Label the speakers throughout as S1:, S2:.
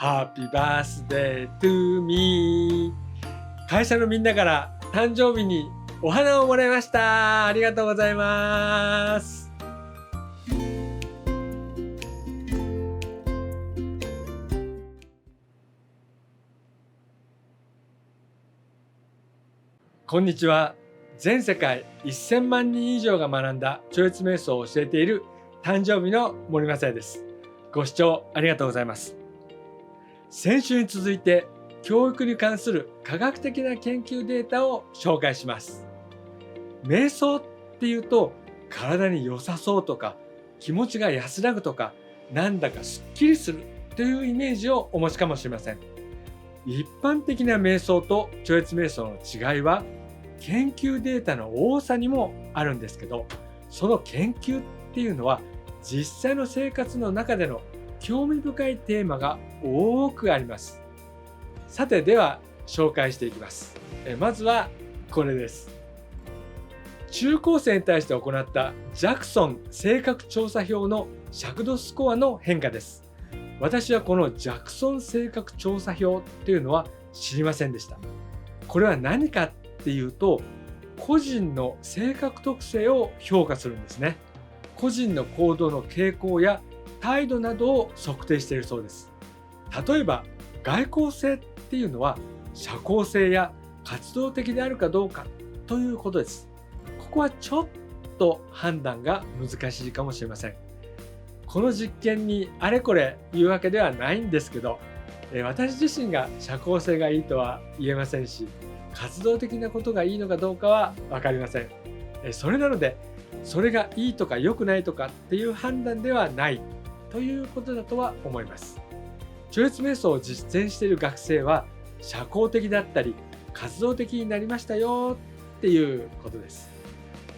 S1: Happy birthday to me。 会社のみんなから誕生日にお花をもらいました。ありがとうございます。こんにちは。全世界1000万人以上が学んだ超越瞑想を教えている誕生日の森正也です。ご視聴ありがとうございます。先週に続いて教育に関する科学的な研究データを紹介します。瞑想っていうと体に良さそうとか気持ちが安らぐとかなんだかすっきりするというイメージをお持ちかもしれません。一般的な瞑想と超越瞑想の違いは研究データの多さにもあるんですけど、その研究っていうのは実際の生活の中での興味深いテーマが多くあります。さて、では紹介していきます。まずはこれです。中高生に対して行ったジャクソン性格調査票の尺度スコアの変化です。私はこのジャクソン性格調査票っていうのは知りませんでした。これは何かっていうと、個人の性格特性を評価するんですね。個人の行動の傾向や態度などを測定しているそうです。例えば外向性っていうのは社交性や活動的であるかどうかということです。ここはちょっと判断が難しいかもしれません。この実験にあれこれ言うわけではないんですけど、私自身が社交性がいいとは言えませんし、活動的なことがいいのかどうかは分かりません。それなので、それがいいとか良くないとかっていう判断ではないということだとは思います。超越瞑想を実践している学生は社交的だったり活動的になりましたよっていうことです。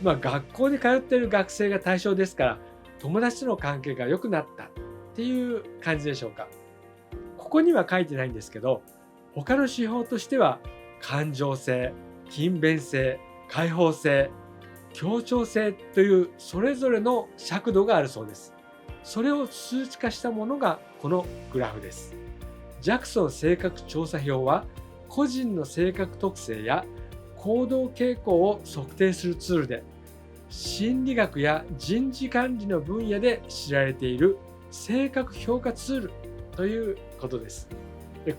S1: 学校に通っている学生が対象ですから、友達との関係が良くなったっていう感じでしょうか。ここには書いてないんですけど、他の指標としては感情性、勤勉性、開放性、協調性というそれぞれの尺度があるそうです。それを数値化したものがこのグラフです。ジャクソン性格調査表は個人の性格特性や行動傾向を測定するツールで、心理学や人事管理の分野で知られている性格評価ツールということです。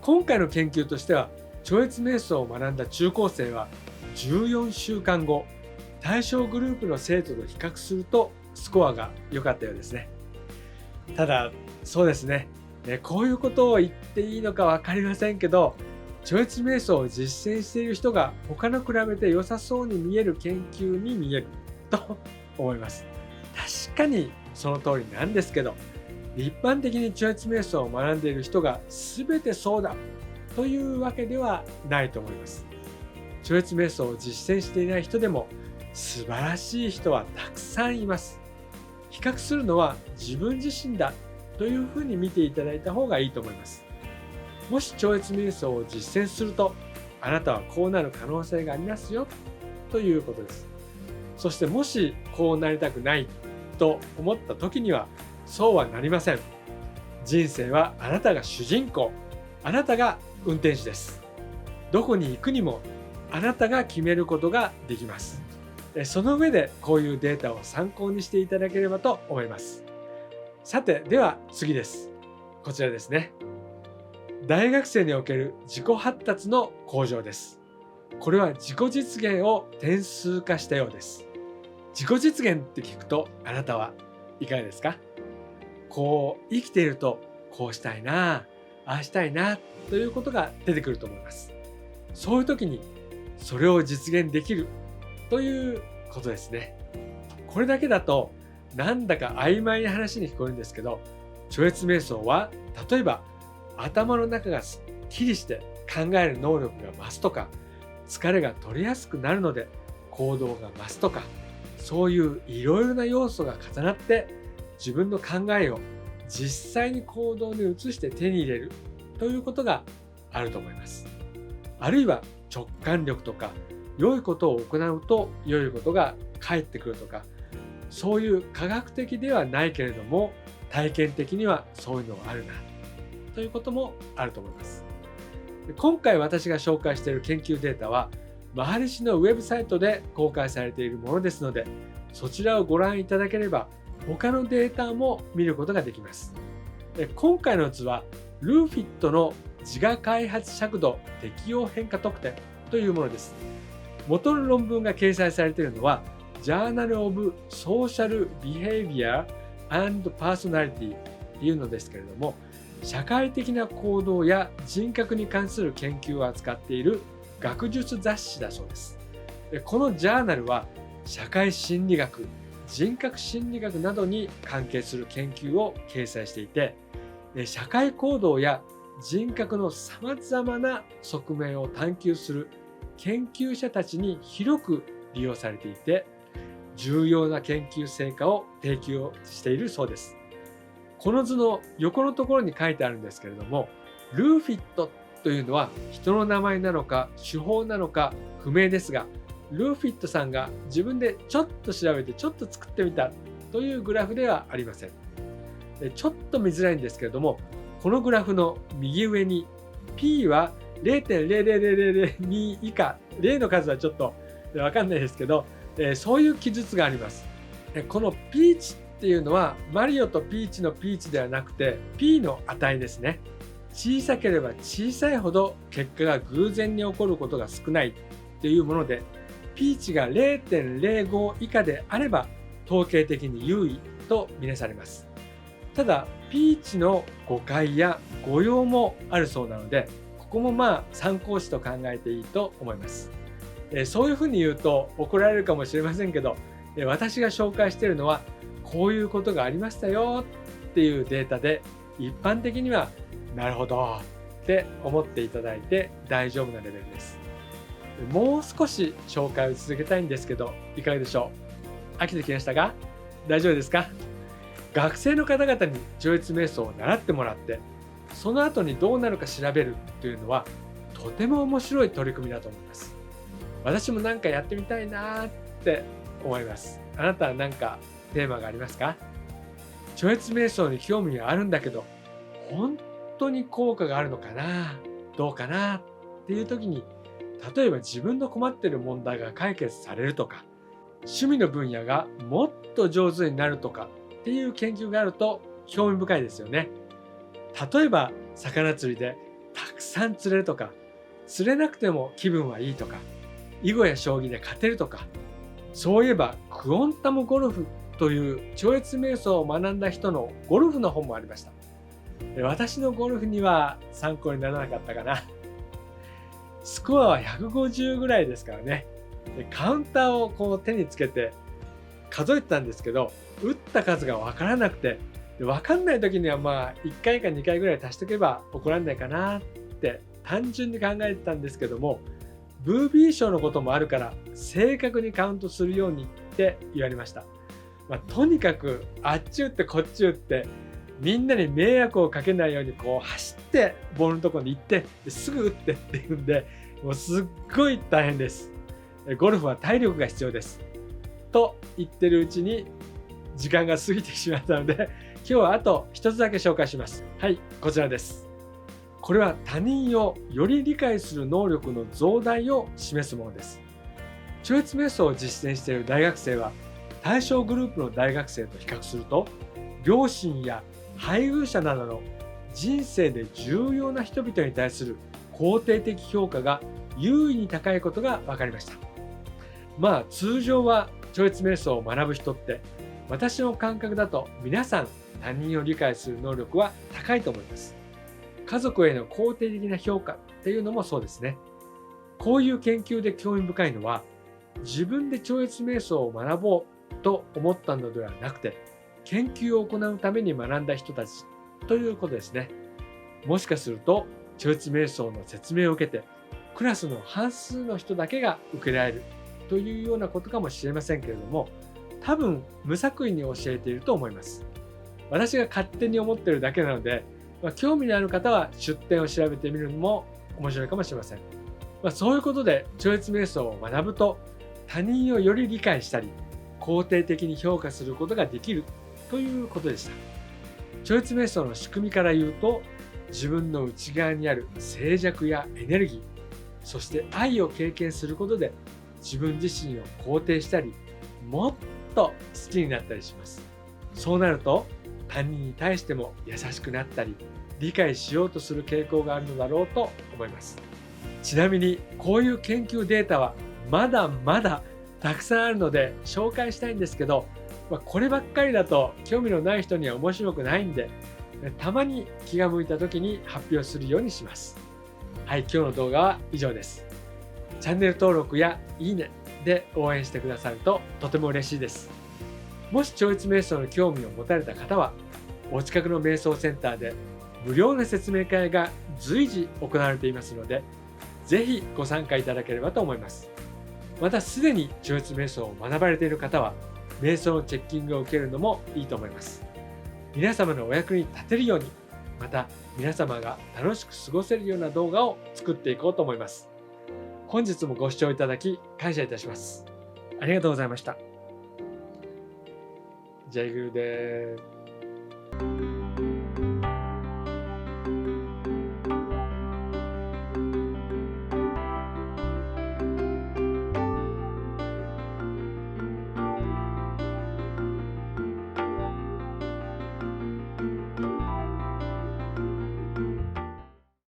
S1: 今回の研究としては、超越瞑想を学んだ中高生は14週間後、対象グループの生徒と比較するとスコアが良かったようですね。ただ、そうですね、こういうことを言っていいのか分かりませんけど、超越瞑想を実践している人が他の比べて良さそうに見える研究に見えると思います。確かにその通りなんですけど、一般的に超越瞑想を学んでいる人が全てそうだというわけではないと思います。超越瞑想を実践していない人でも素晴らしい人はたくさんいます。比較するのは自分自身だというふうに見ていただいた方がいいと思います。もし超越瞑想を実践すると、あなたはこうなる可能性がありますよということです。そしてもしこうなりたくないと思った時には、そうはなりません。人生はあなたが主人公、あなたが運転手です。どこに行くにもあなたが決めることができます。その上でこういうデータを参考にしていただければと思います。さて、では次です。こちらですね。大学生における自己発達の向上です。これは自己実現を点数化したようです。自己実現って聞くとあなたはいかがですか？こう生きているとこうしたいな、ああしたいなということが出てくると思います。そういう時にそれを実現できるということですね。これだけだとなんだか曖昧な話に聞こえるんですけど、超越瞑想は例えば頭の中がすっきりして考える能力が増すとか、疲れが取りやすくなるので行動が増すとか、そういういろいろな要素が重なって自分の考えを実際に行動に移して手に入れるということがあると思います。あるいは直感力とか、良いことを行うと良いことが返ってくるとか、そういう科学的ではないけれども体験的にはそういうのがあるなということもあると思います。今回私が紹介している研究データはマハリシのウェブサイトで公開されているものですので、そちらをご覧いただければ他のデータも見ることができます。今回の図はルーフィットの自我開発尺度適応変化特典というものです。元の論文が掲載されているのは Journal of Social Behavior and Personality というのですけれども、社会的な行動や人格に関する研究を扱っている学術雑誌だそうです。このジャーナルは社会心理学、人格心理学などに関係する研究を掲載していて、社会行動や人格のさまざまな側面を探求する研究者たちに広く利用されていて、重要な研究成果を提供しているそうです。この図の横のところに書いてあるんですけれども、ルーフィットというのは人の名前なのか手法なのか不明ですが、ルーフィットさんが自分でちょっと調べてちょっと作ってみたというグラフではありません。ちょっと見づらいんですけれども、このグラフの右上に P は 0.00002 以下、0の数はちょっとわかんないですけど、そういう記述があります。このピーチっていうのはマリオとピーチのピーチではなくて P の値ですね。小さければ小さいほど結果が偶然に起こることが少ないというもので、ピーチが 0.05 以下であれば統計的に優位とみなされます。ただピーチの誤解や誤用もあるそうなので、ここも参考値と考えていいと思います。そういうふうに言うと怒られるかもしれませんけど、私が紹介しているのはこういうことがありましたよっていうデータで、一般的にはなるほどって思っていただいて大丈夫なレベルです。もう少し紹介を続けたいんですけど、いかがでしょう。飽きてきましたが大丈夫ですか。学生の方々に超越瞑想を習ってもらって、その後にどうなるか調べるというのはとても面白い取り組みだと思います。私も何かやってみたいなって思います。あなたは何かテーマがありますか。超越瞑想に興味があるんだけど、本当に効果があるのかな、どうかなっていう時に、例えば自分の困っている問題が解決されるとか、趣味の分野がもっと上手になるとかっていう研究があると興味深いですよね。例えば魚釣りでたくさん釣れるとか、釣れなくても気分はいいとか、囲碁や将棋で勝てるとか、そういえばクオンタムゴルフという超越瞑想を学んだ人のゴルフの本もありました。私のゴルフには参考にならなかったかな。スコアは150ぐらいですからね。カウンターをこう手につけて数えてたんですけど、打った数が分からなくて、分かんない時には1回か2回ぐらい足しておけば怒られないかなって単純に考えてたんですけども、ブービー賞のこともあるから正確にカウントするようにって言われました。とにかくあっち打ってこっち打ってみんなに迷惑をかけないようにこう走ってボールのところに行ってすぐ打ってっていうんで、もうすっごい大変です。ゴルフは体力が必要ですと言ってるうちに時間が過ぎてしまったので、今日はあと一つだけ紹介します。はい、こちらです。これは他人をより理解する能力の増大を示すものです。超越瞑想を実践している大学生は対象グループの大学生と比較すると、両親や配偶者などの人生で重要な人々に対する肯定的評価が優位に高いことが分かりました。通常は超越瞑想を学ぶ人って、私の感覚だと皆さん他人を理解する能力は高いと思います。家族への肯定的な評価っていうのもそうですね。こういう研究で興味深いのは、自分で超越瞑想を学ぼうと思ったのではなくて、研究を行うために学んだ人たちということですね。もしかすると超越瞑想の説明を受けてクラスの半数の人だけが受けられるというようなことかもしれませんけれども、多分無作為に教えていると思います。私が勝手に思っているだけなので、興味のある方は出典を調べてみるのも面白いかもしれません。そういうことで超越瞑想を学ぶと、他人をより理解したり肯定的に評価することができるということでした。超越瞑想の仕組みから言うと、自分の内側にある静寂やエネルギー、そして愛を経験することで自分自身を肯定したり、もっと好きになったりします。そうなると他人に対しても優しくなったり、理解しようとする傾向があるのだろうと思います。ちなみにこういう研究データはまだまだたくさんあるので紹介したいんですけど、こればっかりだと興味のない人には面白くないんで、たまに気が向いた時に発表するようにします。はい、今日の動画は以上です。チャンネル登録やいいねで応援してくださるととても嬉しいです。もし超越瞑想の興味を持たれた方は、お近くの瞑想センターで無料な説明会が随時行われていますので、ぜひご参加いただければと思います。またすでに超越瞑想を学ばれている方は、瞑想のチェッキングを受けるのもいいと思います。皆様のお役に立てるように、また皆様が楽しく過ごせるような動画を作っていこうと思います。本日もご視聴いただき感謝いたします。ありがとうございました。ジャイグルです。